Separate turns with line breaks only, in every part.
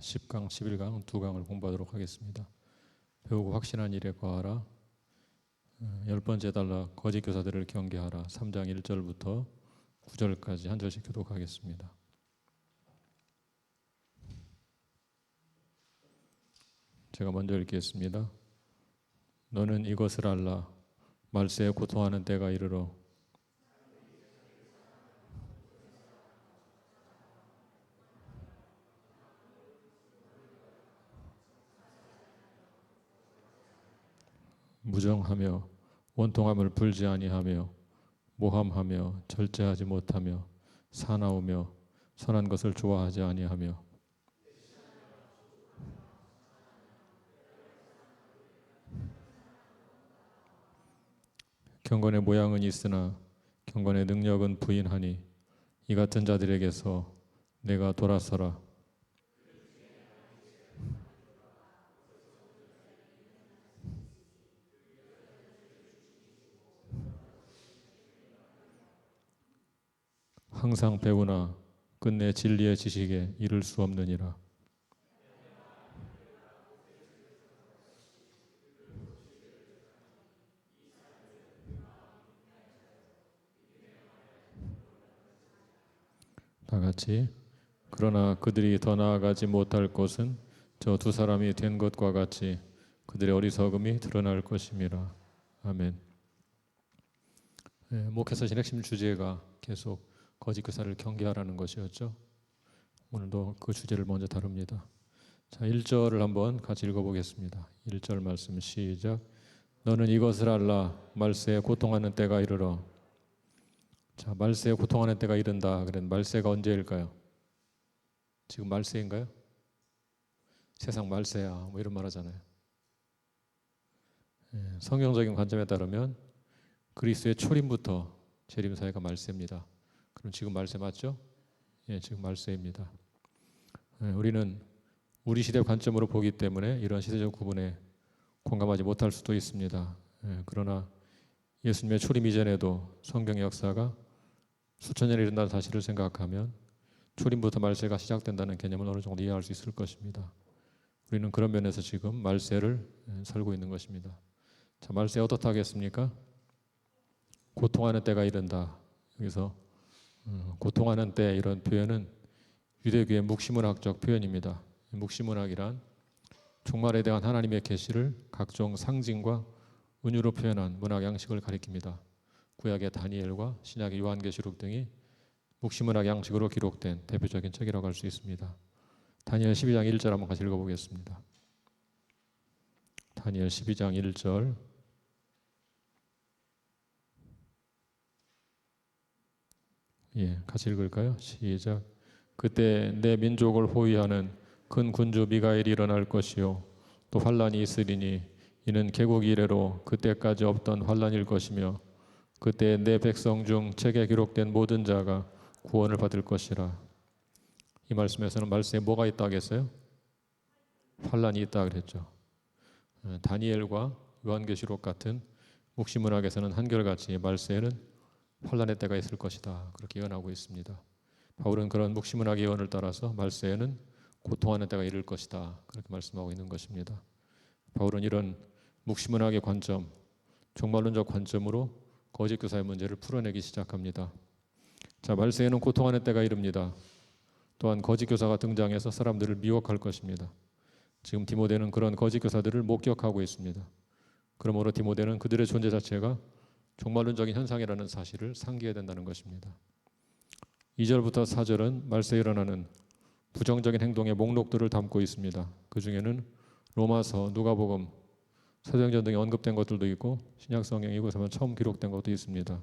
10강, 11강 두 강을 공부하도록 하겠습니다. 배우고 확신한 일에 거하라. 10번째 단락 거짓 교사들을 경계하라. 3장 1절부터 9절까지 한 절씩 교독하겠습니다. 제가 먼저 읽겠습니다. 너는 이것을 알라. 말세에 고통하는 때가 이르러 무정하며 원통함을 풀지 아니하며 모함하며 절제하지 못하며 사나우며 선한 것을 좋아하지 아니하며 경건의 모양은 있으나 경건의 능력은 부인하니 이 같은 자들에게서 내가 돌아서라. 항상 배우나 끝내 진리의 지식에 이를 수 없느니라. 다 같이. 그러나 그들이 더 나아가지 못할 것은 저 두 사람이 된 것과 같이 그들의 어리석음이 드러날 것임이라. 아멘. 목회서신 핵심 주제가 계속 거짓 교사를 경계하라는 것이었죠. 오늘도 그 주제를 먼저 다룹니다. 자, 1절을 한번 같이 읽어보겠습니다. 1절 말씀 시작. 너는 이것을 알라. 말세에 고통하는 때가 이르러. 자, 말세에 고통하는 때가 이른다. 그랬는데 말세가 언제일까요? 지금 말세인가요? 세상 말세야 뭐 이런 말 하잖아요. 성경적인 관점에 따르면 그리스도의 초림부터 재림 사이가 말세입니다. 그럼 지금 말세 맞죠? 예, 지금 말세입니다. 우리는 우리 시대 관점으로 보기 때문에 이런 시대적 구분에 공감하지 못할 수도 있습니다. 그러나 예수님의 초림 이전에도 성경의 역사가 수천 년이 이른다는 사실을 생각하면 초림부터 말세가 시작된다는 개념을 어느 정도 이해할 수 있을 것입니다. 우리는 그런 면에서 지금 말세를 살고 있는 것입니다. 자, 말세 어떻다 하겠습니까? 고통하는 때가 이른다. 여기서 고통하는 때 이런 표현은 유대교의 묵시문학적 표현입니다. 묵시문학이란 종말에 대한 하나님의 계시를 각종 상징과 은유로 표현한 문학 양식을 가리킵니다. 구약의 다니엘과 신약의 요한계시록 등이 묵시문학 양식으로 기록된 대표적인 책이라고 할 수 있습니다. 다니엘 12장 1절 한번 같이 읽어보겠습니다. 다니엘 12장 1절. 예, 같이 읽을까요? 시작. 그때 내 민족을 호위하는 큰 군주 미가엘이 일어날 것이요 또 환란이 있으리니 이는 개국 이래로 그때까지 없던 환란일 것이며 그때 내 백성 중 책에 기록된 모든 자가 구원을 받을 것이라. 이 말씀에서는 말세에 뭐가 있다 하겠어요? 환란이 있다 그랬죠. 다니엘과 요한계시록 같은 묵시문학에서는 한결같이 말세에는 환란의 때가 있을 것이다 그렇게 예언하고 있습니다. 바울은 그런 묵시문학의 예언을 따라서 말세에는 고통하는 때가 이를 것이다 그렇게 말씀하고 있는 것입니다. 바울은 이런 묵시문학의 관점, 종말론적 관점으로 거짓 교사의 문제를 풀어내기 시작합니다. 자, 말세에는 고통하는 때가 이릅니다. 또한 거짓 교사가 등장해서 사람들을 미혹할 것입니다. 지금 디모데는 그런 거짓 교사들을 목격하고 있습니다. 그러므로 디모데는 그들의 존재 자체가 종말론적인 현상이라는 사실을 상기해야 된다는 것입니다. 2절부터 4절은 말세에 일어나는 부정적인 행동의 목록들을 담고 있습니다. 그 중에는 로마서, 누가복음, 사도행전 등에 언급된 것들도 있고 신약성경 이곳에만 처음 기록된 것도 있습니다.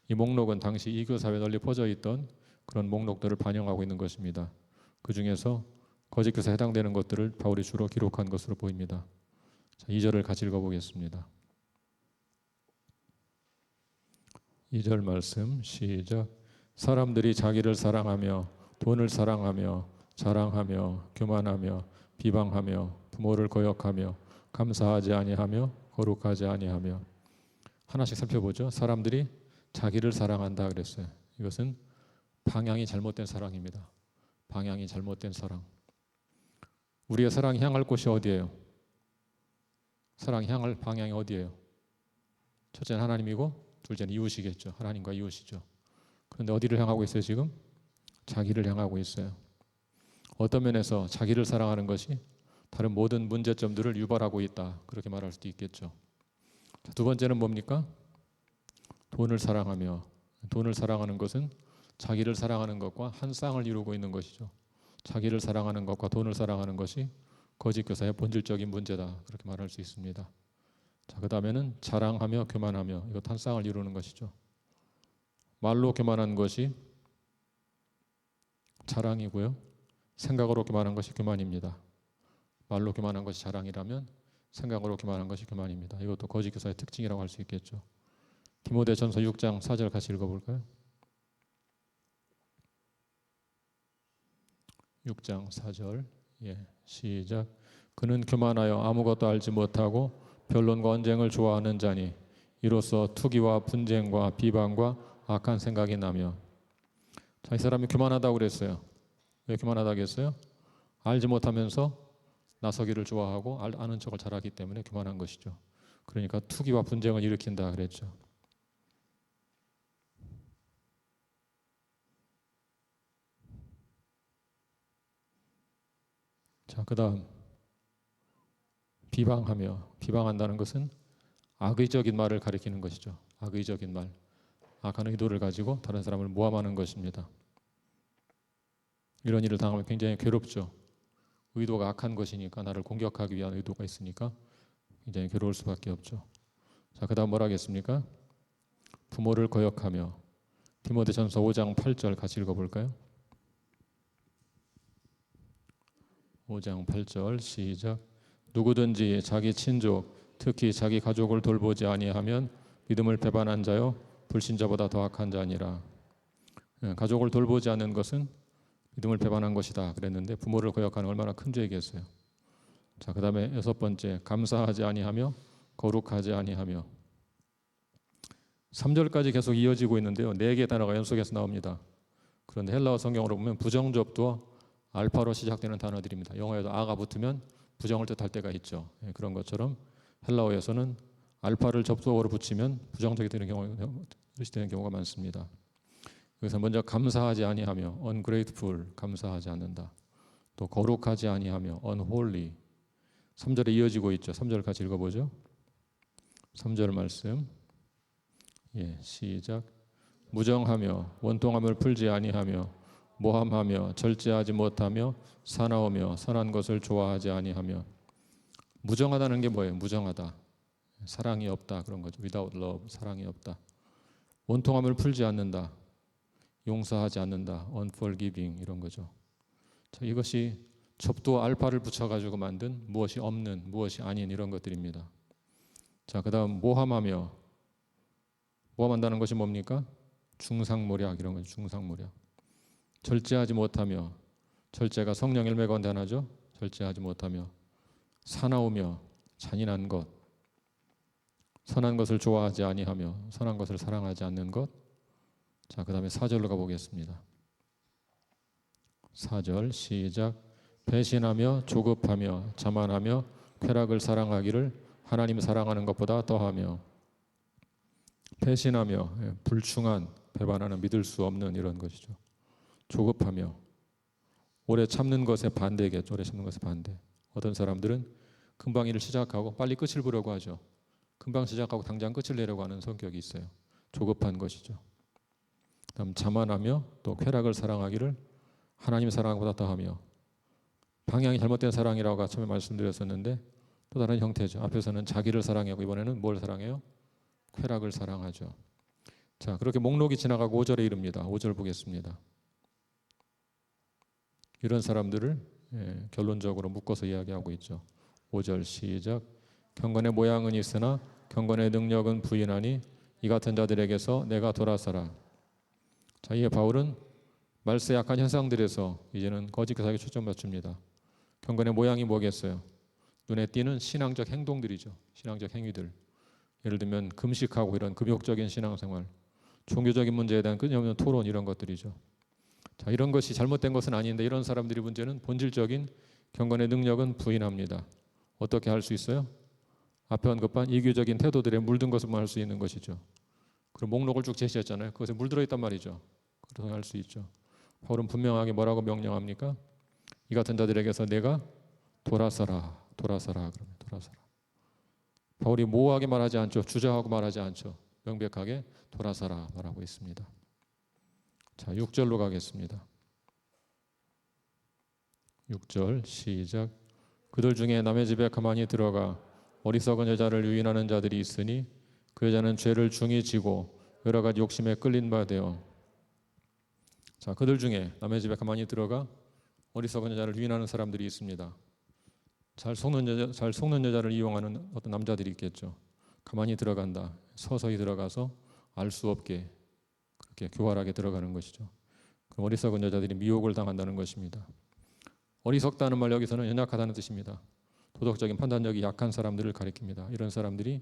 이 목록은 당시 이교 사회에 널리 퍼져 있던 그런 목록들을 반영하고 있는 것입니다. 그 중에서 거짓 교사에 해당되는 것들을 바울이 주로 기록한 것으로 보입니다. 자, 2절을 같이 읽어보겠습니다. 2절 말씀 시작. 사람들이 자기를 사랑하며 돈을 사랑하며 자랑하며 교만하며 비방하며 부모를 거역하며 감사하지 아니하며 거룩하지 아니하며. 하나씩 살펴보죠. 사람들이 자기를 사랑한다 그랬어요. 이것은 방향이 잘못된 사랑입니다. 방향이 잘못된 사랑. 우리의 사랑이 향할 곳이 어디예요? 사랑이 향할 방향이 어디예요? 첫째는 하나님이고 둘째는 이웃이겠죠. 하나님과 이웃이죠. 그런데 어디를 향하고 있어요 지금? 자기를 향하고 있어요. 어떤 면에서 자기를 사랑하는 것이 다른 모든 문제점들을 유발하고 있다. 그렇게 말할 수도 있겠죠. 두 번째는 뭡니까? 돈을 사랑하며, 돈을 사랑하는 것은 자기를 사랑하는 것과 한 쌍을 이루고 있는 것이죠. 자기를 사랑하는 것과 돈을 사랑하는 것이 거짓 교사의 본질적인 문제다. 그렇게 말할 수 있습니다. 자, 그 다음에는 자랑하며 교만하며, 이것 한 쌍을 이루는 것이죠. 말로 교만한 것이 자랑이고요. 생각으로 교만한 것이 교만입니다. 말로 교만한 것이 자랑이라면 생각으로 교만한 것이 교만입니다. 이것도 거짓 교사의 특징이라고 할 수 있겠죠. 디모데전서 6장 4절 같이 읽어볼까요? 6장 4절 시작. 그는 교만하여 아무것도 알지 못하고 변론과 언쟁을 좋아하는 자니 이로써 투기와 분쟁과 비방과 악한 생각이 나며. 자, 이 사람이 교만하다고 그랬어요. 왜 교만하다고 했어요? 알지 못하면서 나서기를 좋아하고 아는 척을 잘하기 때문에 교만한 것이죠. 그러니까 투기와 분쟁을 일으킨다 그랬죠. 자, 그 다음 비방하며, 비방한다는 것은 악의적인 말을 가리키는 것이죠. 악의적인 말, 악한 의도를 가지고 다른 사람을 모함하는 것입니다. 이런 일을 당하면 굉장히 괴롭죠. 의도가 악한 것이니까, 나를 공격하기 위한 의도가 있으니까 굉장히 괴로울 수밖에 없죠. 자, 그 다음 뭐라 하겠습니까? 부모를 거역하며. 디모데전서 5장 8절 같이 읽어볼까요? 5장 8절 시작. 누구든지 자기 친족, 특히 자기 가족을 돌보지 아니하면 믿음을 배반한 자요 불신자보다 더 악한 자니라. 가족을 돌보지 않는 것은 믿음을 배반한 것이다 그랬는데, 부모를 거역하는 얼마나 큰 죄이겠어요. 자, 그 다음에 6번째, 감사하지 아니하며 거룩하지 아니하며. 3절까지 계속 이어지고 있는데요, 4개의 단어가 연속해서 나옵니다. 그런데 헬라어 성경으로 보면 부정접두어 알파로 시작되는 단어들입니다. 영어에도 아가 붙으면 부정을 뜻할 때가 있죠. 그런 것처럼 헬라어에서는 알파를 접두어로 붙이면 부정적이 되는 경우가 많습니다. 그래서 먼저 감사하지 아니하며 ungrateful, 감사하지 않는다. 또 거룩하지 아니하며 unholy. 3절에 이어지고 있죠. 3절 같이 읽어보죠. 3절 말씀 시작. 무정하며 원통함을 풀지 아니하며 모함하며 절제하지 못하며 사나우며 선한 것을 좋아하지 아니하며. 무정하다는 게 뭐예요? 무정하다, 사랑이 없다 그런 거죠. without love, 사랑이 없다. 원통함을 풀지 않는다, 용서하지 않는다, unforgiving 이런 거죠. 자, 이것이 접두 알파를 붙여가지고 만든 무엇이 없는, 무엇이 아닌 이런 것들입니다. 자, 그 다음 모함하며. 모함한다는 것이 뭡니까? 중상모략 이런 거죠. 중상모략. 절제하지 못하며. 절제가 성령 열매 가운데 하나죠. 절제하지 못하며. 사나우며, 잔인한 것. 선한 것을 좋아하지 아니하며, 선한 것을 사랑하지 않는 것. 자, 그 다음에 4절로 가보겠습니다. 4절 시작. 배신하며 조급하며 자만하며 쾌락을 사랑하기를 하나님 사랑하는 것보다 더하며. 배신하며, 불충한, 배반하는, 믿을 수 없는 이런 것이죠. 조급하며, 오래 참는 것에 반대겠죠. 오래 참는 것에 반대. 어떤 사람들은 금방 일을 시작하고 빨리 끝을 보려고 하죠. 금방 시작하고 당장 끝을 내려고 하는 성격이 있어요. 조급한 것이죠. 다음 자만하며 또 쾌락을 사랑하기를 하나님 사랑하는 것보다 더하며. 방향이 잘못된 사랑이라고 처음에 말씀드렸었는데 또 다른 형태죠. 앞에서는 자기를 사랑하고 이번에는 뭘 사랑해요? 쾌락을 사랑하죠. 자, 그렇게 목록이 지나가고 5절에 이릅니다. 5절 보겠습니다. 이런 사람들을 결론적으로 묶어서 이야기하고 있죠. 5절 시작. 경건의 모양은 있으나 경건의 능력은 부인하니 이 같은 자들에게서 내가 돌아서라. 자, 이에 바울은 말세 약한 현상들에서 이제는 거짓 교사에게 초점 맞춥니다. 경건의 모양이 뭐겠어요? 눈에 띄는 신앙적 행동들이죠. 신앙적 행위들. 예를 들면 금식하고 이런 금욕적인 신앙생활, 종교적인 문제에 대한 끊임없는 토론 이런 것들이죠. 자, 이런 것이 잘못된 것은 아닌데 이런 사람들이 문제는 본질적인 경건의 능력은 부인합니다. 어떻게 할 수 있어요? 앞에 언급한 이교적인 태도들에 물든 것만 할 수 있는 것이죠. 그럼 목록을 쭉 제시했잖아요. 그것에 물들어 있단 말이죠. 그래서 할 수 있죠. 바울은 분명하게 뭐라고 명령합니까? 이 같은 자들에게서 내가 돌아서라, 돌아서라. 그러면 돌아서라. 바울이 모호하게 말하지 않죠. 주저하고 말하지 않죠. 명백하게 돌아서라 말하고 있습니다. 자, 6절로 가겠습니다. 6절 시작. 그들 중에 남의 집에 가만히 들어가 어리석은 여자를 유인하는 자들이 있으니 그 여자는 죄를 중히 지고 여러 가지 욕심에 끌린 바 되어. 자, 그들 중에 남의 집에 가만히 들어가 어리석은 여자를 유인하는 사람들이 있습니다. 잘 속는 여자를 이용하는 어떤 남자들이 있겠죠. 가만히 들어간다. 서서히 들어가서 알 수 없게 그렇게 교활하게 들어가는 것이죠. 그럼 어리석은 여자들이 미혹을 당한다는 것입니다. 어리석다는 말 여기서는 연약하다는 뜻입니다. 도덕적인 판단력이 약한 사람들을 가리킵니다. 이런 사람들이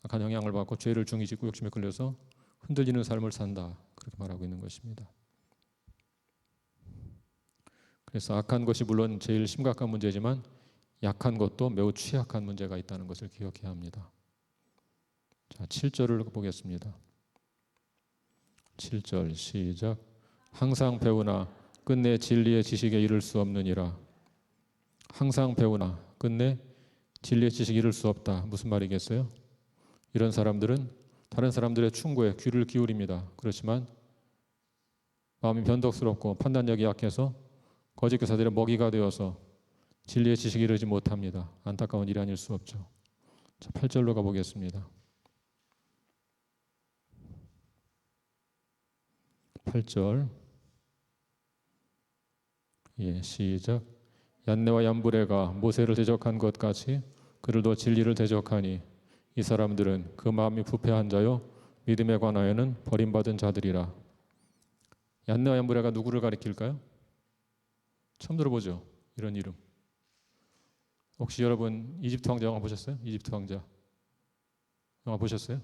악한 영향을 받고 죄를 중히 짓고 욕심에 끌려서 흔들리는 삶을 산다. 그렇게 말하고 있는 것입니다. 그래서 악한 것이 물론 제일 심각한 문제지만 약한 것도 매우 취약한 문제가 있다는 것을 기억해야 합니다. 자, 7절을 보겠습니다. 7절 시작. 항상 배우나 끝내 진리의 지식에 이를 수 없느니라. 항상 배우나 끝내 진리의 지식에 이를 수 없다. 무슨 말이겠어요? 이런 사람들은 다른 사람들의 충고에 귀를 기울입니다. 그렇지만 마음이 변덕스럽고 판단력이 약해서 거짓 교사들의 먹이가 되어서 진리의 지식에 이르지 못합니다. 안타까운 일이 아닐 수 없죠. 자, 8절로 가보겠습니다. 8절 시작. 얀네와 얀브레가 모세를 대적한 것 같이 그들도 진리를 대적하니 이 사람들은 그 마음이 부패한 자요 믿음에 관하여는 버림받은 자들이라. 얀네와 얀브레가 누구를 가리킬까요? 처음 들어보죠? 이런 이름. 혹시 여러분 이집트 왕자 영화 보셨어요? 이집트 왕자 영화 보셨어요?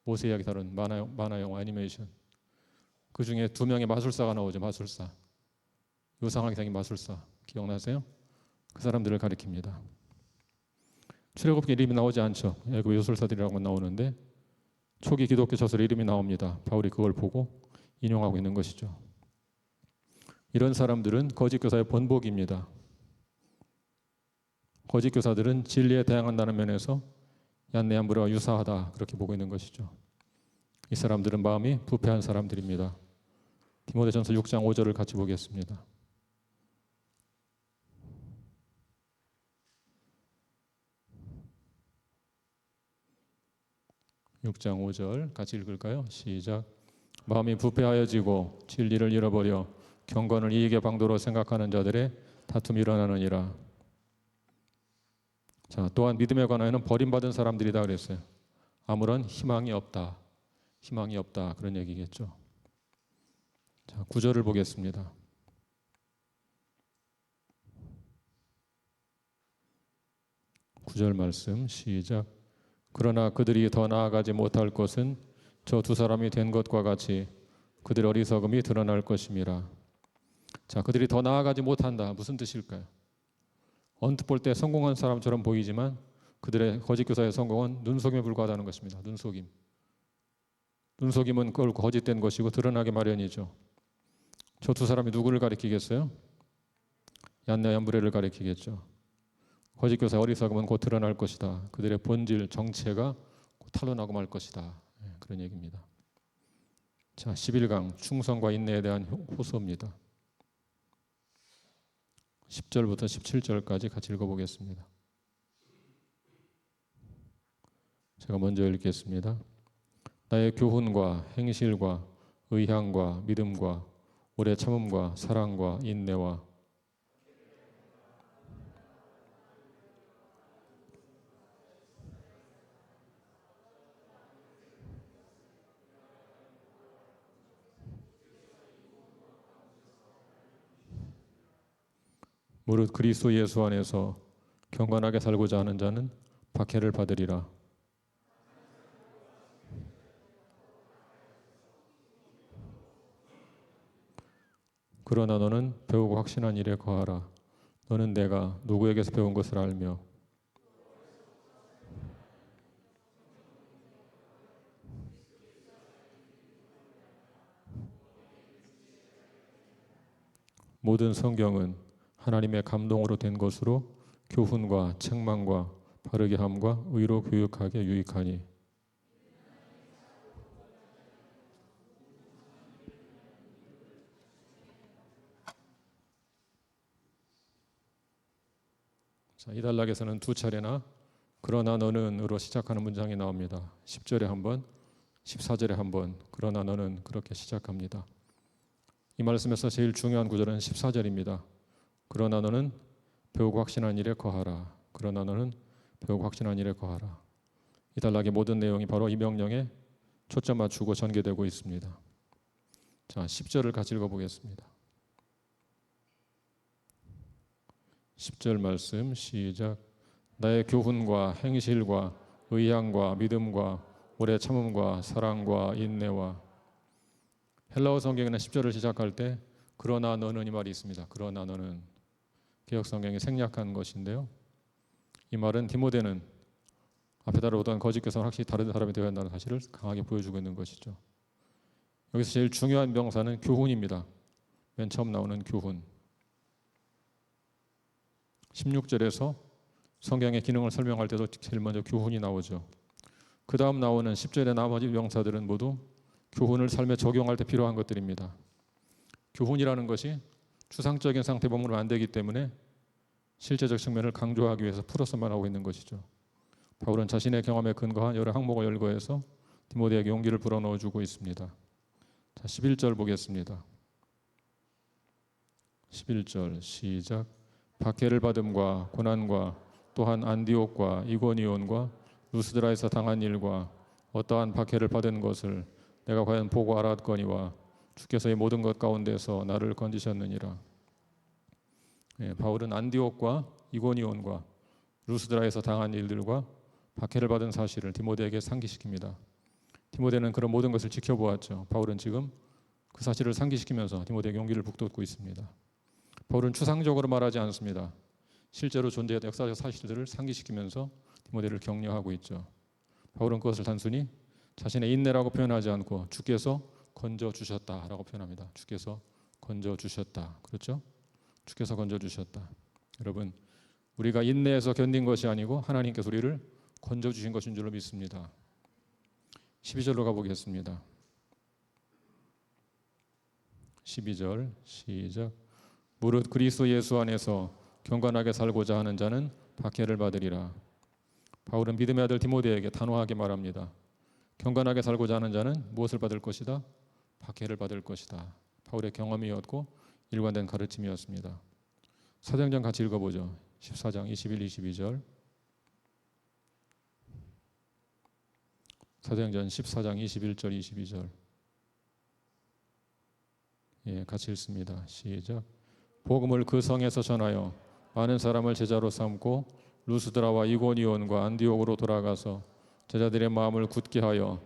모세 이야기 다룬 만화 영화 애니메이션. 그 중에 두 명의 마술사가 나오죠. 마술사. 요상하게 생긴 마술사. 기억나세요? 그 사람들을 가리킵니다. 출애굽기 이름이 나오지 않죠. 애굽 요술사들이라고 나오는데 초기 기독교 저술에 이름이 나옵니다. 바울이 그걸 보고 인용하고 있는 것이죠. 이런 사람들은 거짓 교사의 본보기입니다. 거짓 교사들은 진리에 대항한다는 면에서 얀네 얀브레와 유사하다 그렇게 보고 있는 것이죠. 이 사람들은 마음이 부패한 사람들입니다. 디모데전서 6장 5절을 같이 보겠습니다. 6장 5절 같이 읽을까요? 시작. 마음이 부패하여지고 진리를 잃어버려 경건을 이익의 방도로 생각하는 자들의 다툼이 일어나느니라. 자, 또한 믿음에 관하여는 버림받은 사람들이다 그랬어요. 아무런 희망이 없다. 희망이 없다. 그런 얘기겠죠. 자, 9절을 보겠습니다. 9절 말씀 시작. 그러나 그들이 더 나아가지 못할 것은 저 두 사람이 된 것과 같이 그들의 어리석음이 드러날 것임이라. 자, 그들이 더 나아가지 못한다. 무슨 뜻일까요? 언뜻 볼 때 성공한 사람처럼 보이지만 그들의 거짓 교사의 성공은 눈속임에 불과하다는 것입니다. 눈속임. 눈속임은 그걸 거짓된 것이고 드러나게 마련이죠. 저 두 사람이 누구를 가리키겠어요? 얀네 얀브레를 가리키겠죠. 거짓 교사의 어리석음은 곧 드러날 것이다. 그들의 본질, 정체가 곧 탄로나고 말 것이다. 그런 얘기입니다. 자, 11강 충성과 인내에 대한 호소입니다. 10절부터 17절까지 같이 읽어보겠습니다. 제가 먼저 읽겠습니다. 나의 교훈과 행실과 의향과 믿음과 오래 참음과 사랑과 인내와 무릇 그리스도 예수 안에서 경건하게 살고자 하는 자는 박해를 받으리라. 그러나 너는 배우고 확신한 일에 거하라. 너는 내가 누구에게서 배운 것을 알며 모든 성경은 하나님의 감동으로 된 것으로 교훈과 책망과 바르게 함과 의로 교육하게 유익하니. 자, 이 단락에서는 두 차례나 그러나 너는으로 시작하는 문장이 나옵니다. 10절에 한 번, 14절에 한 번, 그러나 너는 그렇게 시작합니다. 이 말씀에서 제일 중요한 구절은 14절입니다. 그러나 너는 배우고 확신한 일에 거하라. 그러나 너는 배우고 확신한 일에 거하라. 이 단락의 모든 내용이 바로 이 명령에 초점 맞추고 전개되고 있습니다. 자, 10절을 같이 읽어보겠습니다. 10절 말씀 시작. 나의 교훈과 행실과 의향과 믿음과 오래 참음과 사랑과 인내와. 헬라어 성경에는 10절을 시작할 때 그러나 너는 이 말이 있습니다. 그러나 너는 개역 성경이 생략한 것인데요. 이 말은 디모데는 앞에 다루던 거짓 교사는 확실히 다른 사람이 되어야 한다는 사실을 강하게 보여주고 있는 것이죠. 여기서 제일 중요한 명사는 교훈입니다. 맨 처음 나오는 교훈. 16절에서 성경의 기능을 설명할 때도 제일 먼저 교훈이 나오죠. 그 다음 나오는 10절의 나머지 명사들은 모두 교훈을 삶에 적용할 때 필요한 것들입니다. 교훈이라는 것이 추상적인 상태에 머무르면 안 되기 때문에 실제적 측면을 강조하기 위해서 풀어서만 하고 있는 것이죠. 바울은 자신의 경험에 근거한 여러 항목을 열거해서 디모데에게 용기를 불어넣어 주고 있습니다. 자, 11절 보겠습니다. 11절 시작. 박해를 받음과 고난과 또한 안디옥과 이고니온과 루스드라에서 당한 일과 어떠한 박해를 받은 것을 내가 과연 보고 알았거니와 주께서 이 모든 것 가운데서 나를 건지셨느니라. 바울은 안디옥과 이고니온과 루스드라에서 당한 일들과 박해를 받은 사실을 디모데에게 상기시킵니다. 디모데는 그런 모든 것을 지켜보았죠. 바울은 지금 그 사실을 상기시키면서 디모데에게 용기를 북돋고 있습니다. 바울은 추상적으로 말하지 않습니다. 실제로 존재했던 역사적 사실들을 상기시키면서 디모데를 격려하고 있죠. 바울은 그것을 단순히 자신의 인내라고 표현하지 않고 주께서 건져주셨다라고 표현합니다. 주께서 건져주셨다. 그렇죠? 주께서 건져주셨다. 여러분, 우리가 인내해서 견딘 것이 아니고 하나님께서 우리를 건져주신 것인 줄로 믿습니다. 12절로 가보겠습니다. 12절 시작. 무릇 그리스도 예수 안에서 경건하게 살고자 하는 자는 박해를 받으리라. 바울은 믿음의 아들 디모데에게 단호하게 말합니다. 경건하게 살고자 하는 자는 무엇을 받을 것이다? 박해를 받을 것이다. 바울의 경험이었고 일관된 가르침이었습니다. 사도행전 같이 읽어보죠. 14장 21, 22절. 사도행전 14장 21절, 22절. 같이 읽습니다. 시작. 복음을 그 성에서 전하여 많은 사람을 제자로 삼고 루스드라와 이고니온과 안디옥으로 돌아가서 제자들의 마음을 굳게 하여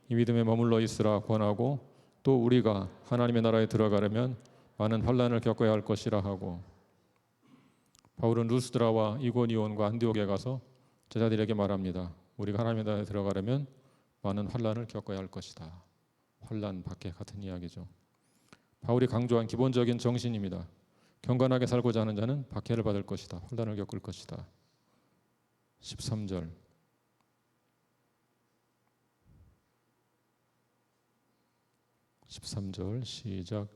이 믿음에 머물러 있으라 권하고 또 우리가 하나님의 나라에 들어가려면 많은 환난을 겪어야 할 것이라 하고. 바울은 루스드라와 이고니온과 안디옥에 가서 제자들에게 말합니다. 우리가 하나님의 나라에 들어가려면 많은 환난을 겪어야 할 것이다. 환난, 박해 같은 이야기죠. 바울이 강조한 기본적인 정신입니다. 경건하게 살고자 하는 자는 박해를 받을 것이다. 환난을 겪을 것이다. 13절. 13절 시작.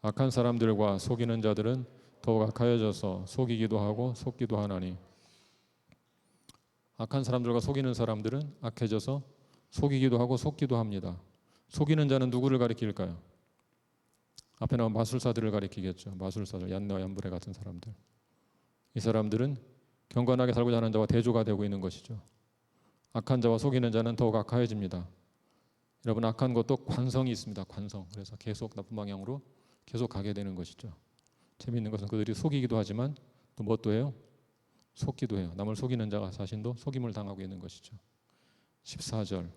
악한 사람들과 속이는 자들은 더욱 악하여져서 속이기도 하고 속기도 하나니. 악한 사람들과 속이는 사람들은 악해져서 속이기도 하고 속기도 합니다. 속이는 자는 누구를 가리킬까요? 앞에 나온 마술사들을 가리키겠죠. 마술사들, 얀네와 얀브레 같은 사람들. 이 사람들은 경건하게 살고자 하는 자와 대조가 되고 있는 것이죠. 악한 자와 속이는 자는 더욱 악하여집니다. 여러분, 악한 것도 관성이 있습니다. 관성. 그래서 계속 나쁜 방향으로 계속 가게 되는 것이죠. 재미있는 것은 그들이 속이기도 하지만 또 뭣도 해요? 속기도 해요. 남을 속이는 자가 자신도 속임을 당하고 있는 것이죠. 14절.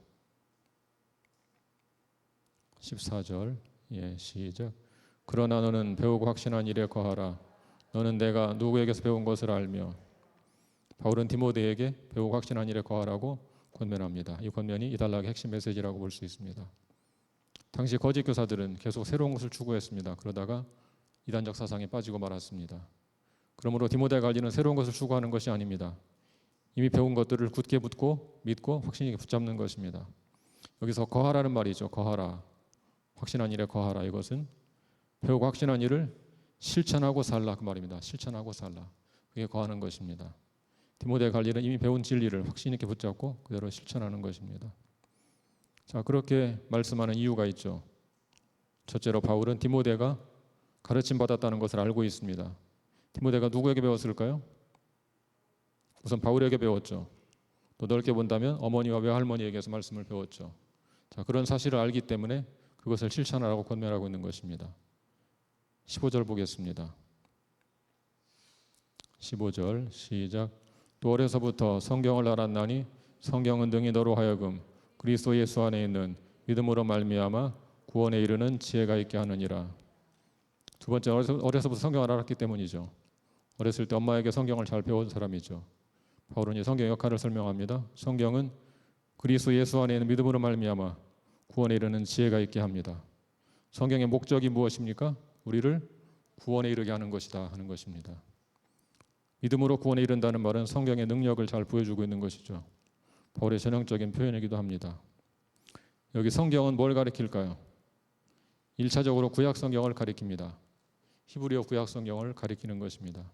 14절. 시작. 그러나 너는 배우고 확신한 일에 거하라. 너는 내가 누구에게서 배운 것을 알며. 바울은 디모데에게 배우고 확신한 일에 거하라고 권면합니다. 이 권면이 이달락의 핵심 메시지라고 볼 수 있습니다. 당시 거짓 교사들은 계속 새로운 것을 추구했습니다. 그러다가 이단적 사상에 빠지고 말았습니다. 그러므로 디모데가 알리는 새로운 것을 추구하는 것이 아닙니다. 이미 배운 것들을 굳게 붙고 믿고 확신 있게 붙잡는 것입니다. 여기서 거하라는 말이죠. 거하라. 확신한 일에 거하라. 이것은 배우고 확신한 일을 실천하고 살라 그 말입니다. 실천하고 살라. 그게 거하는 것입니다. 디모데가 할 일은 이미 배운 진리를 확신 있게 붙잡고 그대로 실천하는 것입니다. 자, 그렇게 말씀하는 이유가 있죠. 첫째로 바울은 디모데가 가르침 받았다는 것을 알고 있습니다. 디모데가 누구에게 배웠을까요? 우선 바울에게 배웠죠. 또 넓게 본다면 어머니와 외할머니에게서 말씀을 배웠죠. 자, 그런 사실을 알기 때문에 그것을 실천하라고 권면하고 있는 것입니다. 15절 보겠습니다. 15절 시작. 또 어려서부터 성경을 알았나니 성경은 능히 너로 하여금 그리스도 예수 안에 있는 믿음으로 말미암아 구원에 이르는 지혜가 있게 하느니라. 두 번째, 어려서부터 성경을 알았기 때문이죠. 어렸을 때 엄마에게 성경을 잘 배운 사람이죠. 바울은 이 성경의 역할을 설명합니다. 성경은 그리스도 예수 안에 있는 믿음으로 말미암아 구원에 이르는 지혜가 있게 합니다. 성경의 목적이 무엇입니까? 우리를 구원에 이르게 하는 것이다 하는 것입니다. 믿음으로 구원에 이른다는 말은 성경의 능력을 잘 보여주고 있는 것이죠. 바울의 전형적인 표현이기도 합니다. 여기 성경은 뭘 가리킬까요? 1차적으로 구약 성경을 가리킵니다. 히브리어 구약 성경을 가리키는 것입니다.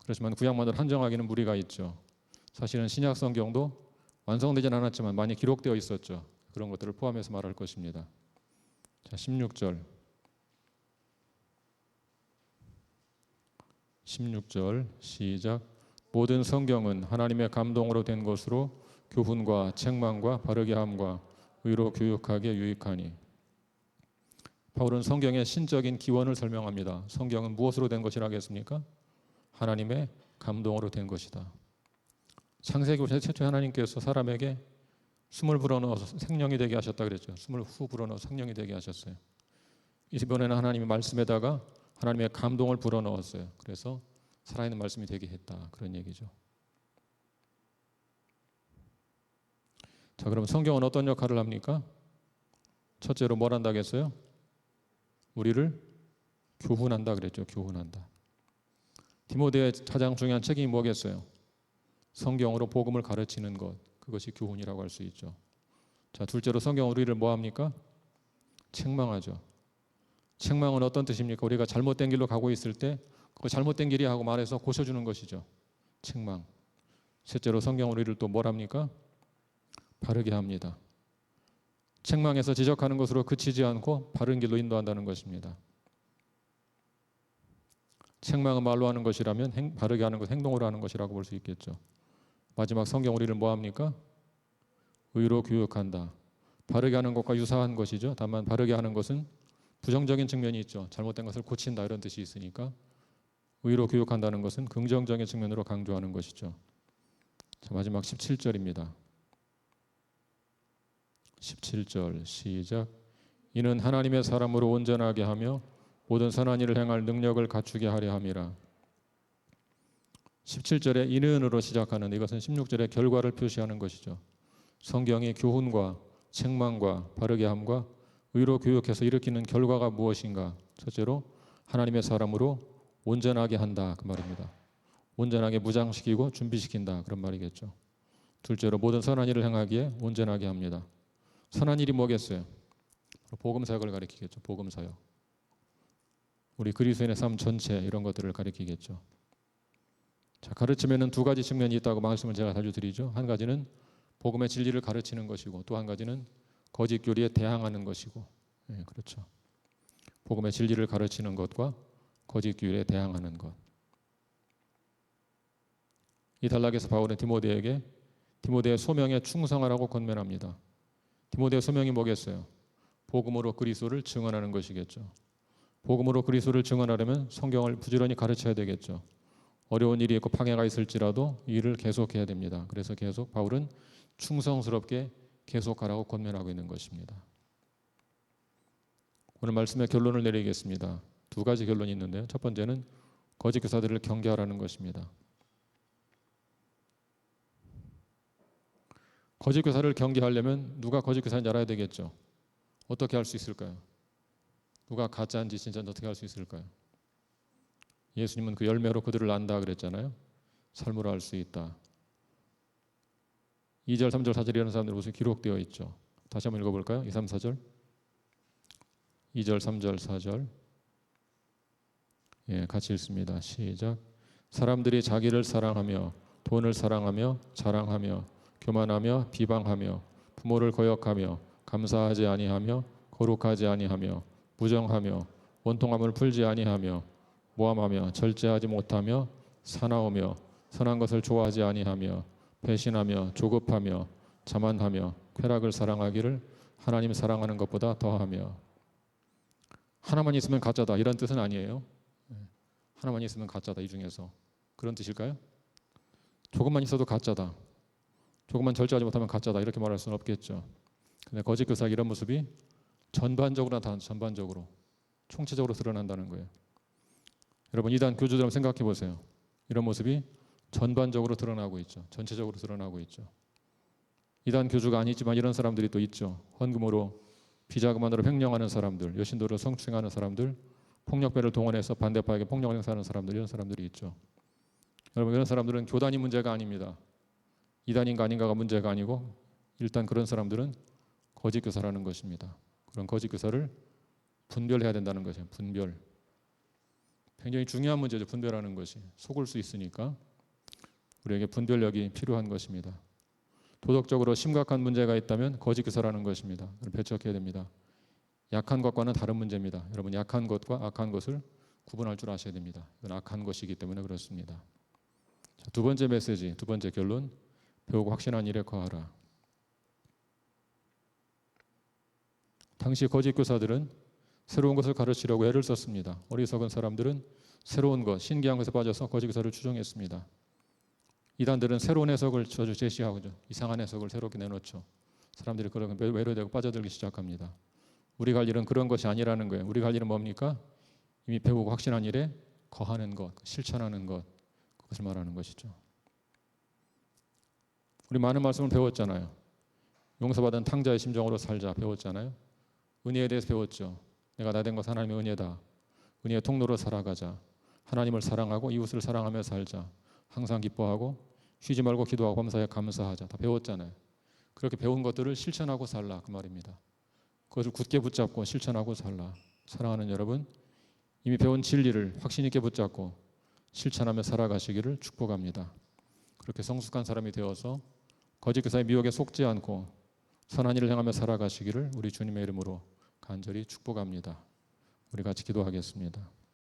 그렇지만 구약만을 한정하기는 무리가 있죠. 사실은 신약 성경도 완성되진 않았지만 많이 기록되어 있었죠. 그런 것들을 포함해서 말할 것입니다. 자, 16절 시작. 모든 성경은 하나님의 감동으로 된 것으로 교훈과 책망과 바르게 함과 의로 교육하게 유익하니. 바울은 성경의 신적인 기원을 설명합니다. 성경은 무엇으로 된 것이라겠습니까? 하나님의 감동으로 된 것이다. 창세기 최초 하나님께서 사람에게 숨을 불어넣어서 생명이 되게 하셨다 그랬죠. 숨을 후 불어넣어서 생명이 되게 하셨어요. 이번에는 하나님의 말씀에다가 하나님의 감동을 불어넣었어요. 그래서 살아있는 말씀이 되게 했다. 그런 얘기죠. 자, 그럼 성경은 어떤 역할을 합니까? 첫째로 뭘 한다겠어요? 우리를 교훈한다 그랬죠. 교훈한다. 디모데의 가장 중요한 책임이 뭐겠어요? 성경으로 복음을 가르치는 것. 그것이 교훈이라고 할 수 있죠. 자, 둘째로 성경은 우리를 뭐 합니까? 책망하죠. 책망은 어떤 뜻입니까? 우리가 잘못된 길로 가고 있을 때 그 잘못된 길이 하고 말해서 고쳐주는 것이죠. 책망. 셋째로 성경은 우리를 또 뭘 합니까? 바르게 합니다. 책망해서 지적하는 것으로 그치지 않고 바른 길로 인도한다는 것입니다. 책망은 말로 하는 것이라면 바르게 하는 것, 행동으로 하는 것이라고 볼 수 있겠죠. 마지막 성경 우리를 뭐 합니까? 의로 교육한다. 바르게 하는 것과 유사한 것이죠. 다만 바르게 하는 것은 부정적인 측면이 있죠. 잘못된 것을 고친다 이런 뜻이 있으니까 의로 교육한다는 것은 긍정적인 측면으로 강조하는 것이죠. 자, 마지막 17절입니다. 17절 시작. 이는 하나님의 사람으로 온전하게 하며 모든 선한 일을 행할 능력을 갖추게 하려 함이라. 17절에 이는으로 시작하는 이것은 16절의 결과를 표시하는 것이죠. 성경이 교훈과 책망과 바르게 함과 의로 교육해서 일으키는 결과가 무엇인가? 첫째로 하나님의 사람으로 온전하게 한다 그 말입니다. 온전하게 무장시키고 준비시킨다 그런 말이겠죠. 둘째로 모든 선한 일을 행하기에 온전하게 합니다. 선한 일이 뭐겠어요? 복음사역을 가리키겠죠. 복음사역. 우리 그리스도인의 삶 전체 이런 것들을 가리키겠죠. 자, 가르침에는 두 가지 측면이 있다고 말씀을 제가 자주 드리죠. 한 가지는 복음의 진리를 가르치는 것이고 또 한 가지는 거짓 교리에 대항하는 것이고. 네, 그렇죠. 복음의 진리를 가르치는 것과 거짓 교리에 대항하는 것. 이 단락에서 바울은 디모데에게 디모데의 소명에 충성하라고 권면합니다. 디모데의 소명이 뭐겠어요? 복음으로 그리스도를 증언하는 것이겠죠. 복음으로 그리스도를 증언하려면 성경을 부지런히 가르쳐야 되겠죠. 어려운 일이 있고 방해가 있을지라도 이 일을 계속해야 됩니다. 그래서 계속 바울은 충성스럽게 계속하라고 권면하고 있는 것입니다. 오늘 말씀의 결론을 내리겠습니다. 두 가지 결론이 있는데요. 첫 번째는 거짓 교사들을 경계하라는 것입니다. 거짓 교사를 경계하려면 누가 거짓 교사인지 알아야 되겠죠. 어떻게 할 수 있을까요? 누가 가짜인지 진짜인지 어떻게 알 수 있을까요? 예수님은 그 열매로 그들을 안다 그랬잖아요. 삶으로 알 수 있다. 2절, 3절, 4절 이런 사람들 모습이 기록되어 있죠. 다시 한번 읽어볼까요? 2, 3, 4절. 2절, 3절, 4절. 예, 같이 읽습니다. 시작. 사람들이 자기를 사랑하며 돈을 사랑하며 자랑하며 교만하며 비방하며 부모를 거역하며 감사하지 아니하며 거룩하지 아니하며 무정하며 원통함을 풀지 아니하며 모함하며 절제하지 못하며 사나우며 선한 것을 좋아하지 아니하며 배신하며 조급하며 자만하며 쾌락을 사랑하기를 하나님 사랑하는 것보다 더하며. 하나만 있으면 가짜다 이런 뜻은 아니에요. 하나만 있으면 가짜다 이 중에서 그런 뜻일까요? 조금만 있어도 가짜다, 조금만 절제하지 못하면 가짜다 이렇게 말할 수는 없겠죠. 근데 거짓 교사 이런 모습이 전반적으로 나타난다. 전반적으로 총체적으로 드러난다는 거예요. 여러분 이단 교주들 한번 생각해 보세요. 이런 모습이 전반적으로 드러나고 있죠. 전체적으로 드러나고 있죠. 이단 교주가 아니지만 이런 사람들이 또 있죠. 헌금으로 비자금만으로 횡령하는 사람들, 여신도를 성추행하는 사람들, 폭력배를 동원해서 반대파에게 폭력을 행사하는 사람들, 이런 사람들이 있죠. 여러분 이런 사람들은 교단이 문제가 아닙니다. 이단인가 아닌가가 문제가 아니고 일단 그런 사람들은 거짓 교사라는 것입니다. 그런 거짓 교사를 분별해야 된다는 것이에요. 분별. 굉장히 중요한 문제죠. 분별하는 것이. 속을 수 있으니까 우리에게 분별력이 필요한 것입니다. 도덕적으로 심각한 문제가 있다면 거짓 교사라는 것입니다. 그걸 배척해야 됩니다. 약한 것과는 다른 문제입니다. 여러분 약한 것과 악한 것을 구분할 줄 아셔야 됩니다. 이건 악한 것이기 때문에 그렇습니다. 자, 두 번째 메시지, 두 번째 결론. 배우고 확신한 일에 거하라. 당시 거짓 교사들은 새로운 것을 가르치려고 애를 썼습니다. 어리석은 사람들은 새로운 것, 신기한 것에 빠져서 거짓 교사를 추종했습니다. 이단들은 새로운 해석을 자주 제시하고 이상한 해석을 새롭게 내놓죠. 사람들이 그런 외로되고 빠져들기 시작합니다. 우리가 할 일은 그런 것이 아니라는 거예요. 우리가 할 일은 뭡니까? 이미 배우고 확신한 일에 거하는 것, 실천하는 것, 그것을 말하는 것이죠. 우리 많은 말씀을 배웠잖아요. 용서받은 탕자의 심정으로 살자 배웠잖아요. 은혜에 대해서 배웠죠. 내가 나 된 것 하나님의 은혜다. 은혜의 통로로 살아가자. 하나님을 사랑하고 이웃을 사랑하며 살자. 항상 기뻐하고 쉬지 말고 기도하고 범사에 감사하자. 다 배웠잖아요. 그렇게 배운 것들을 실천하고 살라 그 말입니다. 그것을 굳게 붙잡고 실천하고 살라. 사랑하는 여러분, 이미 배운 진리를 확신 있게 붙잡고 실천하며 살아가시기를 축복합니다. 그렇게 성숙한 사람이 되어서 거짓 교사의 미혹에 속지 않고 선한 일을 행하며 살아가시기를 우리 주님의 이름으로 간절히 축복합니다. 우리 같이 기도하겠습니다.